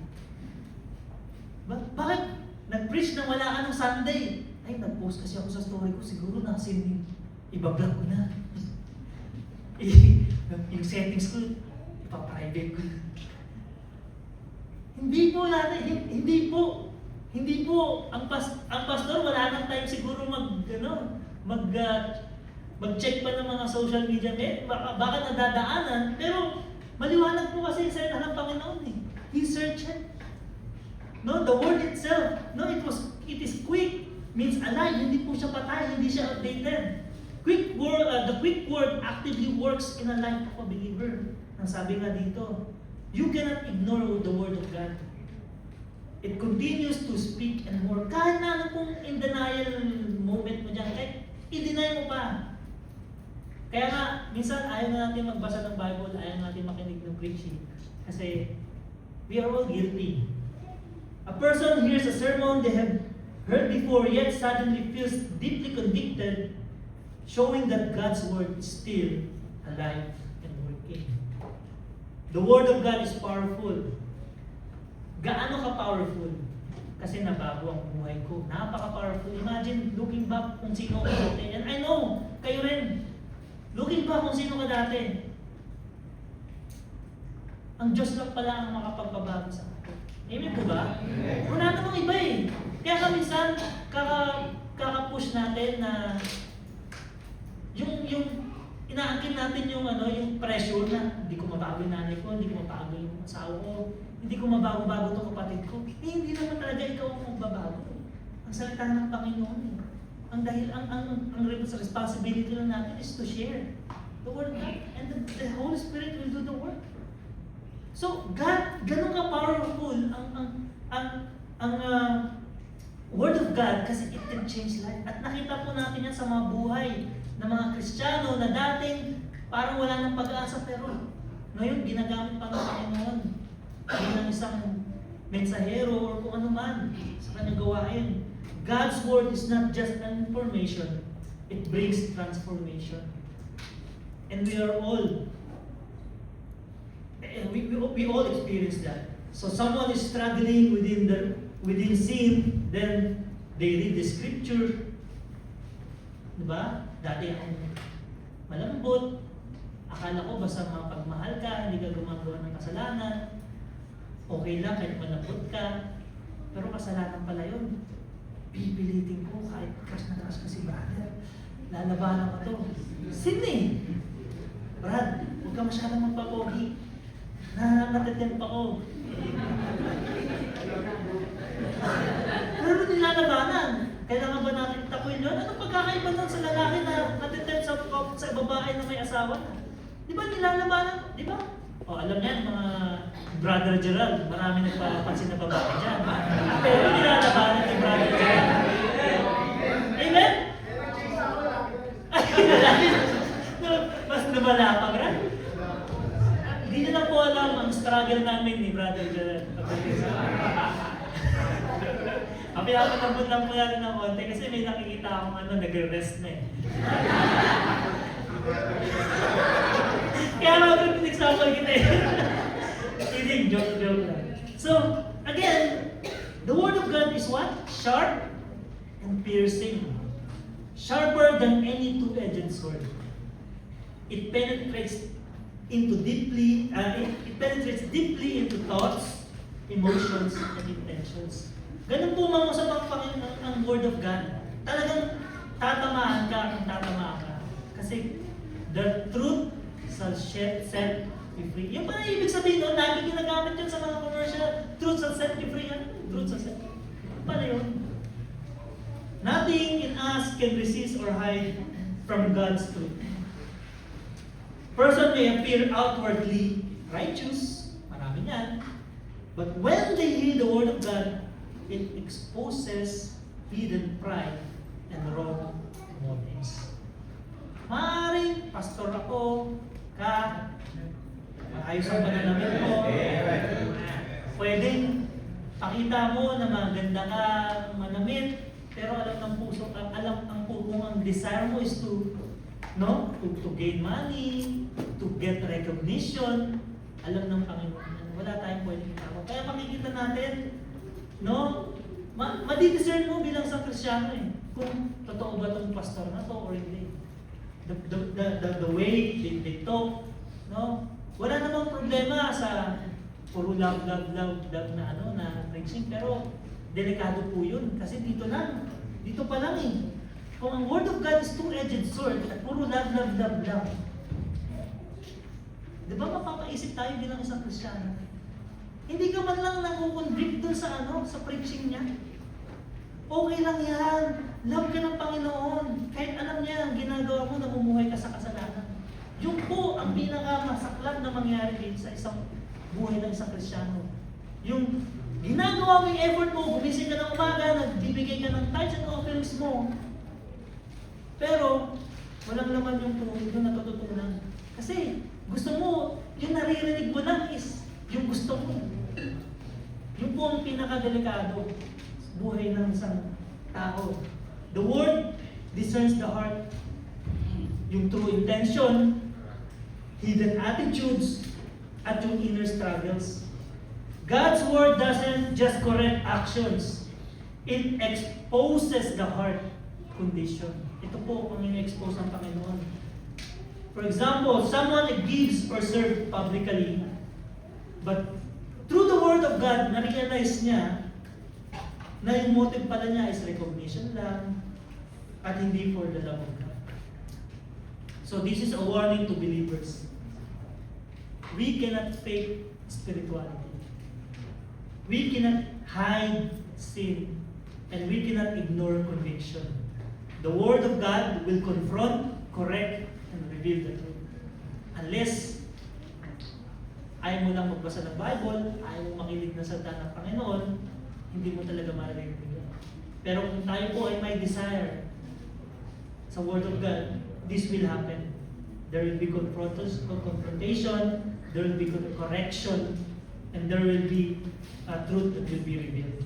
Bakit? Nag-preach na wala anong Sunday. Ay, nag-post kasi ako sa story ko. Siguro nakasin iba-vlog ko na. Yung settings ko, ipaprivate ko. Hindi po natin, hindi po, ang pastor wala nang time siguro mag-check pa ng mga social media baka nadadaanan, pero maliwanag po kasi sa ng Panginoon eh. He searched it. No, the word itself, no, it is quick, means alive, hindi po siya patay, hindi siya outdated. The quick word actively works in a life of a believer. Ang sabi nga dito, you cannot ignore the word of God. It continues to speak and work. Kahit na ano kung in denial moment mo dyan, kahit i-deny mo pa. Kaya nga, minsan ayaw na natin magbasa ng Bible, ayaw natin makinig ng preaching. Kasi we are all guilty. A person hears a sermon they have heard before, yet suddenly feels deeply convicted, showing that God's word is still alive and working. The word of God is powerful. Gaano ka-powerful? Kasi nabago ang buhay ko. Napaka-powerful. Imagine looking back kung sino ka dati. And I know, kayo rin. Looking back kung sino ka dati. Ang Diyos lang pala ang makapagbabago sa atin. Amen po ba? Wala namang iba eh. Kaya ka minsan, kaka-push natin na yung inaangkin natin yung pressure na hindi ko mabago yung nanay ko, hindi ko mabago yung asawa ko, hindi ko mabago-bago itong kapatid ko. Hindi naman talaga ikaw ang magbabago. Ang salita ng Panginoon eh. Ang responsibility lang natin is to share the Word of God, and the Holy Spirit will do the work. So, God, ganun ka-powerful ang Word of God kasi it can change life. At nakita po natin yan sa mga buhay ng mga Kristiyano na dating parang wala nang pag-asa pero ngayon ginagamit pa ng Panginoon bilang isang mensahero or kung ano man sa kanyang gawain. God's word is not just an information, it brings transformation. And we are all, we all experience that. So someone is struggling within sin, then they read the scripture. Diba? Dati akong malambot, akala ko basta mapagmahal ka, hindi ka gumagawa ng kasalanan, okay lang kahit malambot ka, pero kasalanan pala yun. Pipilitin ko kahit crush na crush ka si brother, lalabanan ko to. Sin eh! Brad, huwag ka masyadong magpapogi. Natitempt ako. Pero nilalabanan. Kailangan ba natin takuin yun? Anong pagkakaiba nun sa lalaki na natitempt sa babae na may asawa na? Di ba nilalabanan? Di ba? O alam niyan, mga Brother Gerald, marami nagpapansin na babae dyan. Pero nilalabanan ni Brother Gerald. Amen? Mas lumala pa, right? Hindi na lang po alam ang struggle namin ni Brother Gerald. Pinapalambot lang po natin ng konti kasi may nakikita akong nagre-rest na eh. Kaya mga example kita eh. Kidding, joke lang. So, again, the Word of God is what? Sharp and piercing. Sharper than any two-edged sword. It penetrates deeply into thoughts, emotions, and intentions. Ganun po mga sa Panginoon ang Word of God. Talagang tatamaan ka. Kasi the truth shall set you free. Yung pala ibig sabihin doon, lagi ginagamit yun sa mga commercial. Truth shall set you free. Truth shall set you free. Ano pala yun? Nothing in us can resist or hide from God's truth. Person may appear outwardly righteous, marami yan. But when they hear the Word of God, it exposes hidden pride and wrong motives. Maaaring, pastor ako, maayos ang pananamit ko. Pwedeng pakita mo na maganda ka, manamit, pero alam ng puso, ang desire mo is to gain money, to get recognition. Alam ng Panginoon, wala tayong pwedeng itawa. Kaya makikita natin, madidiscern mo bilang sa Kristiyano eh, kung totoo ba itong pastor na to or hindi. The way they talk, wala namang problema sa puro love na preaching, pero delikado po yun kasi dito pa lang eh. Kung ang Word of God is two-edged sword at puro love lang, di ba mapapaisip tayo bilang isang Kristiyano? Hindi ka man lang nakukonvict dun sa preaching niya. Okay lang yan. Love ka ng Panginoon. Kahit alam niya, ang ginagawa mo, namumuhay ka sa kasalanan. Yung po ang pinakamasaklap na mangyari dito sa isang buhay ng isang Kristiyano. Yung ginagawa mo yung effort mo, gumising ka ng umaga, nagbibigay ka ng tithes and offerings mo, pero walang laman yung tuhod doon natututunan. Kasi gusto mo, yung naririnig mo lang is yung gusto mo. Yung po ang pinakadelikado buhay ng isang tao. The Word discerns the heart, yung true intention, hidden attitudes, at yung inner struggles. God's Word doesn't just correct actions, it exposes the heart condition. Ito po ang in-expose ng Panginoon. For example, someone gives or serves publicly, but through the Word of God, na-realize niya na yung motive pala niya is recognition lang at hindi for the love of God. So this is a warning to believers. We cannot fake spirituality. We cannot hide sin, and we cannot ignore conviction. The Word of God will confront, correct, and reveal the truth. Unless ayaw mo lang magbasa ng Bible, ayaw mo makinig na salita ng Panginoon, hindi mo talaga maririnig yan. Pero kung tayo po ay may desire sa Word of God, this will happen. There will be confrontation, there will be correction, And there will be a truth that will be revealed.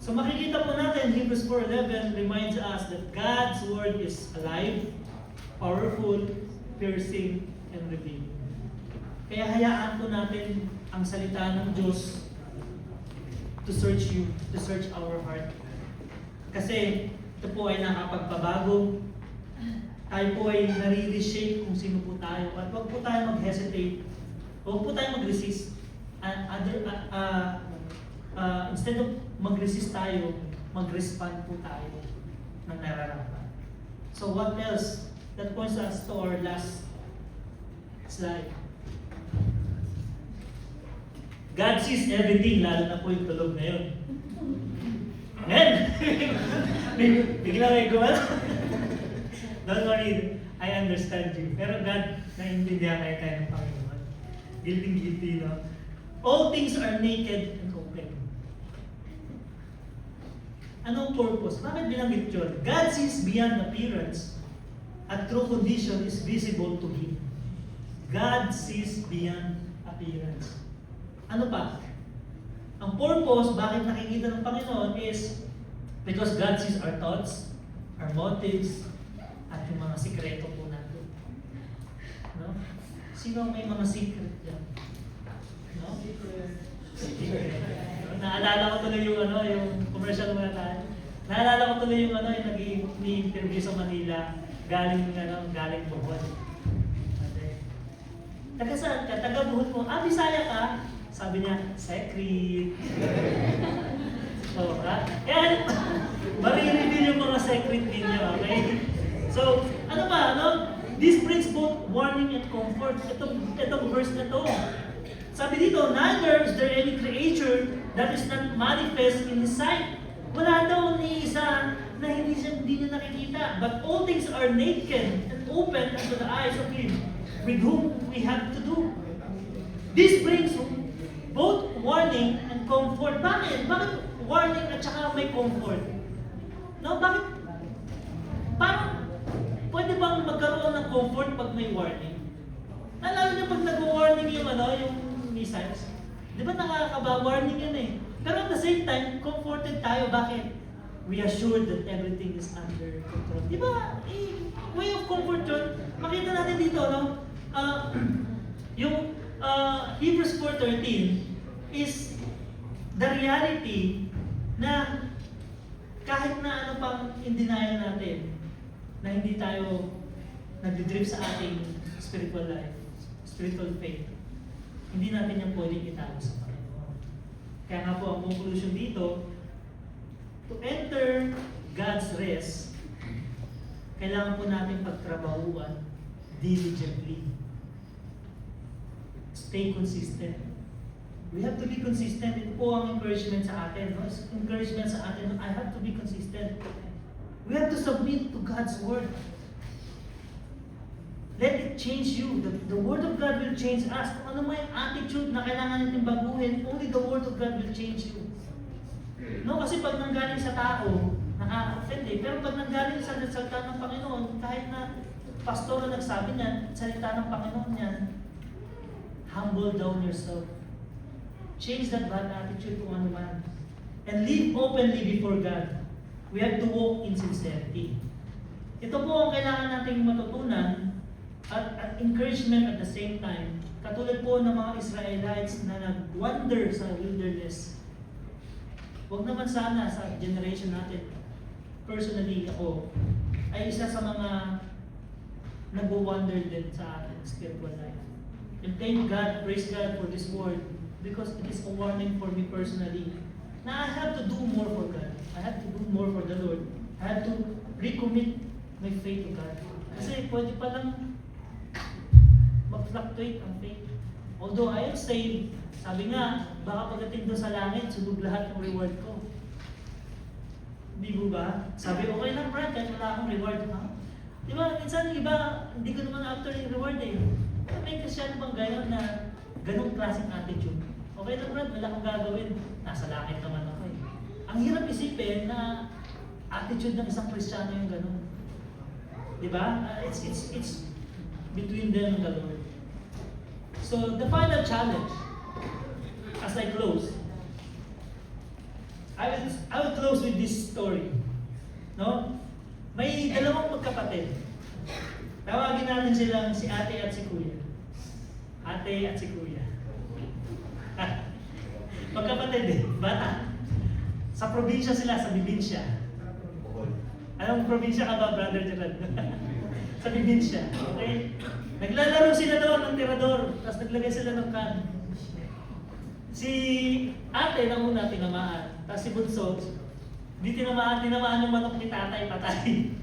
So makikita po natin, Hebrews 4:11 reminds us that God's Word is alive, powerful, piercing, and revealing. Kaya hayaan po natin ang salita ng Diyos to search you, to search our heart. Kasi ito po ay nakapagpabago. Tayo po ay nare-reshape kung sino po tayo. At huwag po tayo mag-hesitate. Huwag po tayo mag-resist. Instead of mag-resist tayo, mag-respond po tayo ng nararamdaman. So what else? That points us to our last slide. God sees everything, lalo na po yung tulog na yun. Amen! Bigla may gumala. Don't worry, I understand you. Pero God, naiintindihan kayo tayo ng Panginoon. Guilty, no? All things are naked and open. Anong purpose? Bakit binanggit yun? God sees beyond appearance at true condition is visible to Him. God sees beyond appearance. Ano pa? Ang purpose, bakit nakikita ng Panginoon is because God sees our thoughts, our motives, at yung mga sikreto po natin. No? Sino may mga secret dyan? No? Secret. Naalala ko tuloy yung commercial muna tayo. Naalala ko tuloy yung nag-i-interview sa Manila, galing Bohol. Taga saan ka? Taga Bohol po. Bisaya ka? Sabi niya, secret. So, kaya, marireveal yung mga secret ninyo, okay? So, ano ba, This brings both warning and comfort. Itong verse na to. Sabi dito, neither is there any creature that is not manifest in His sight. Wala daw ni isa na hindi niya nakikita. But all things are naked and open unto the eyes of Him with whom we have to do. This brings both warning and comfort. Bakit? Bakit warning at saka may comfort? No, bakit? Parang, pwede bang magkaroon ng comfort pag may warning? Alam niyo pag nag-warning yung missiles, di ba nakakaba-warning yun eh. Pero at the same time, comforted tayo. Bakit? We are sure that everything is under control. Di ba? Way of comfort yun. Makita natin dito, yung Hebrews 4:13 is the reality na kahit na ano pang in denial natin, na hindi tayo nagdidrift sa ating spiritual life, spiritual faith, hindi natin yung pwedeng itago sa Panginoon. Kaya nga po ang conclusion dito, to enter God's rest, kailangan po natin pagtrabahuan diligently. Stay consistent. We have to be consistent. Ito po ang encouragement sa atin. No? Encouragement sa atin, I have to be consistent. We have to submit to God's Word. Let it change you. The Word of God will change us. Kung ano may attitude na kailangan natin baguhin, only the Word of God will change you. No, kasi pag nanggaling sa tao, nakaka-offend eh. Pero pag nanggaling sa salita ng Panginoon, kahit na pastor na nagsabi niyan, salita ng Panginoon niyan, humble down yourself. Change that bad attitude kung ano man. And live openly before God. We have to walk in sincerity. Ito po ang kailangan nating matutunan at encouragement at the same time. Katulad po ng mga Israelites na nag-wander sa wilderness. Huwag naman sana sa generation natin, personally ako, ay isa sa mga nag-wander din sa ating spiritual life. And thank God, praise God for this word, because it is a warning for me personally. Na I have to do more for God. I have to do more for the Lord. I have to recommit my faith to God. Kasi pwede palang mag-fluctuate ang faith. Although I am saved, sabi nga, baka pagdating doon sa langit, sunog lahat ng reward ko. Hindi mo ba? Sabi, okay lang Brad, kahit wala akong reward. Ha? Di ba, minsan iba, hindi ko naman after yung reward eh. May Kristyano bang gayon na ganong klaseng attitude? Okay lang Brad, wala akong gagawin. Nasa langit naman ako eh. Ang hirap isipin na attitude ng isang Kristyano yung ganon. Di ba? It's between them and the Lord. So, the final challenge. as I close, I will close with this story. No? May dalawang magkapatid. Tawagin natin silang si ate at si kuya. Ate at si kuya. Magkapatid eh, bata. Sa probinsya sila, sa Bibinsya. Anong probinsya ka ba, Brother Gerald? Sa Bibinsya, okay? Naglalaro sila doon ng tirador, tapos naglagay sila ng can. Si ate na una tinamaan, tapos si Bunso, di tinamaan yung manok ni tatay, patay.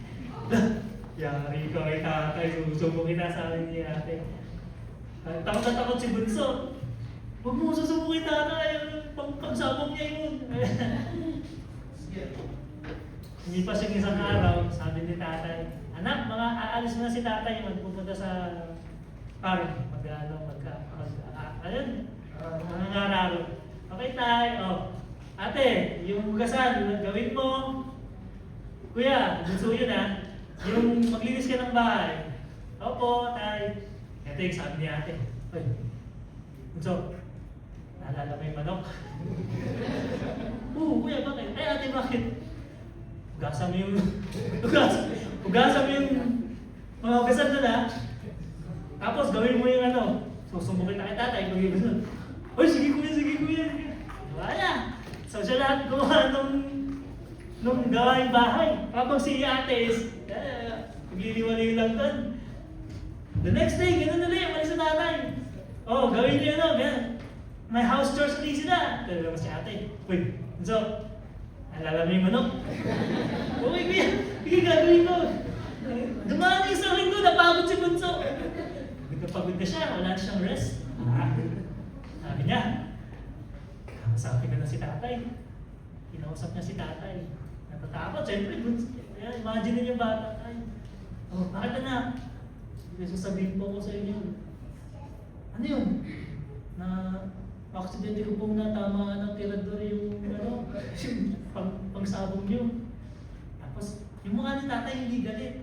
Yari ka kay tatay, susubo kita sa akin ni ate. Takot na takot si Bunso. Huwag mo susubo kay tatay, pagsabog niya yun. Hindi pa siya isang araw, sabi ni tatay, anak, aalis na si tatay, magpupunta sa farm, mangangararo. Okay tay, ate, yung hugasan, gawin mo. Kuya, gusto yun yung maglinis ka ng bahay. Opo, tay. Ito yung sabi ni ate, oy, Bunso, naalala mo yung manok? Oo, kuya, bakit? Ay ate, bakit? Hugasan mo yung mga hugasan doon Tapos gawin mo yung susumbukin na kay tatay, gawin mo doon. Uy, sige kuya. Wala. So siya lahat gumawa nung gawaing bahay. Kapag si ate is, magliliwalay lang doon. The next day, gano'n na lang, malis sa tatay. Gawin niyo ganyan. May house chores ulit sila. Pero si ate, uy, so, alala mo yung manok? Okay, kuya. Sige, gagawin ko. Dumaan yung isang linggo, napagod si Bunso. Pagod na siya, wala na siyang rest. Sabi niya, kausapin na si tatay. Kinausap niya si tatay. Natatakot, siyempre, Bunso. Imagine niyo yung bata. Bakit na? Sasabihin po ko sa inyo. Ano yun? Na aksidente ko pong natama ng tirador yung pangsabog niyo. Tapos, yung mukha ni tatay hindi galit.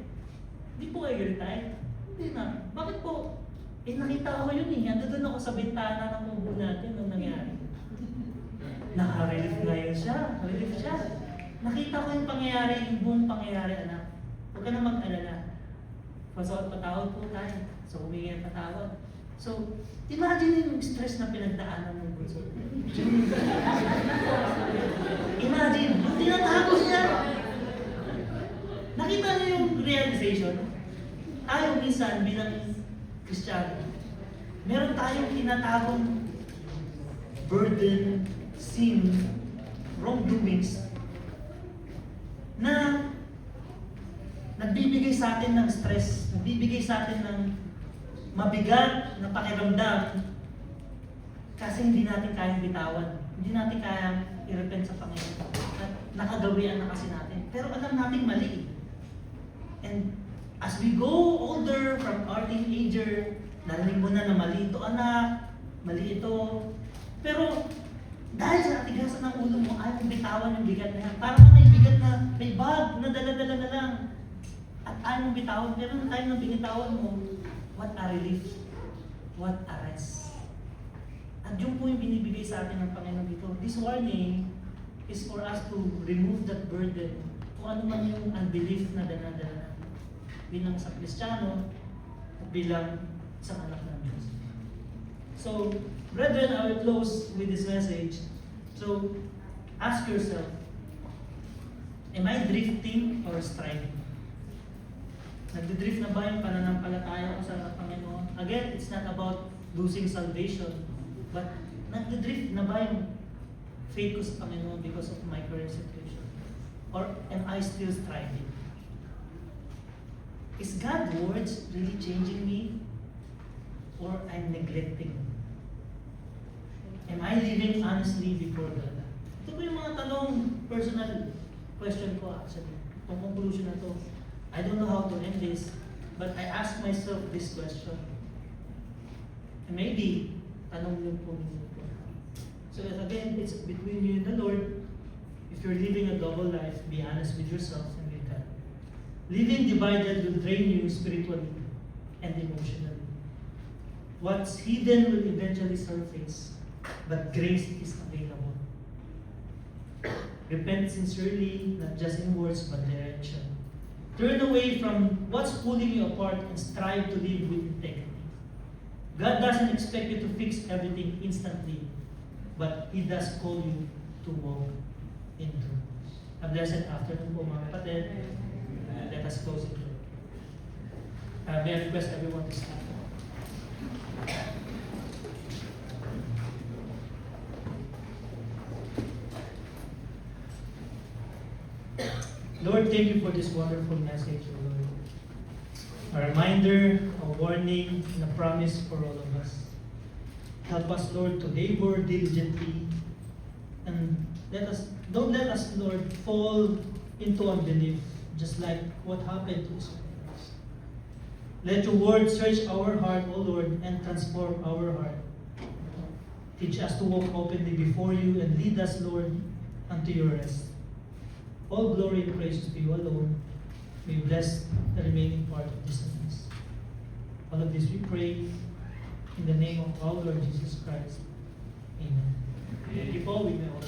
Hindi po kayo galit tayo? Hindi na. Bakit po? Nakita ko yun Ando doon ako sa bintana ng mubo natin nung nangyari. Naka-relief ngayon siya. Relief siya. Nakita ko yung pangyayari, yung buong pangyayari, anak. Huwag ka na mag-alala. Patawad po tayo. So, humingi ng patawad. So, imagine yung stress na pinagdaanan ng Bunso. Imagine, yung tinatago niya. Nakita niyo yung realization? Tayo minsan bilang Kristiyano, meron tayong tinatagong burden, sin, wrongdoings na nagbibigay sa atin ng stress, nagbibigay sa atin ng mabigat na pakiramdam kasi hindi natin kayang bitawan, hindi natin kayang i-repent sa Panginoon. Nakagawian na kasi natin. Pero alam natin mali. And as we go older from our teenager, narinig mo na mali ito anak, mali ito. Pero dahil sa atigasan ng ulo mo, ayaw mong bitawan yung bigat na yan. Parang may bigat na, may bag na dala-dala na lang. At ayaw mong bitawan, pero nung time na binitawan mo, what a relief, what a rest. At yun po yung binibigay sa atin ng Panginoon dito. This warning is for us to remove that burden. Kung ano man yung unbelief na dala-dala natin. Bilang sa Kristiyano, at bilang isang anak ng Diyos. So, brethren, I will close with this message. So, ask yourself, am I drifting or striving? Nagdidrift na ba yung pananampalataya ko sa Panginoon? Again, it's not about losing salvation, but nagdidrift na ba yung faith ko sa Panginoon because of my current situation? Or am I still striving? Is God's words really changing me? Or I'm neglecting? Am I living honestly before God? Ito po yung mga tanong, personal question ko actually. Itong conclusion na to. I don't know how to end this, but I ask myself this question. And maybe, tanong yun po ninyo po. So again, it's between you and the Lord. If you're living a double life, be honest with yourself and with God. Living divided will drain you spiritually and emotionally. What's hidden will eventually surface. but grace is available. Repent sincerely, not just in words, but in action. Turn away from what's pulling you apart and strive to live with integrity. God doesn't expect you to fix everything instantly, but He does call you to walk in truth. A blessed afternoon po mga kapatid. Let us close in prayer. May I request everyone to stand. Lord, thank you for this wonderful message, O Lord. A reminder, a warning, and a promise for all of us. Help us, Lord, to labor diligently, and don't let us, Lord, fall into unbelief, just like what happened to Israelites. Let your word search our heart, O Lord, and transform our heart. Teach us to walk openly before you and lead us, Lord, unto your rest. All glory and praise to you alone. May bless the remaining part of this service. All of this we pray in the name of our Lord Jesus Christ. Amen. Thank you, Paul. We may all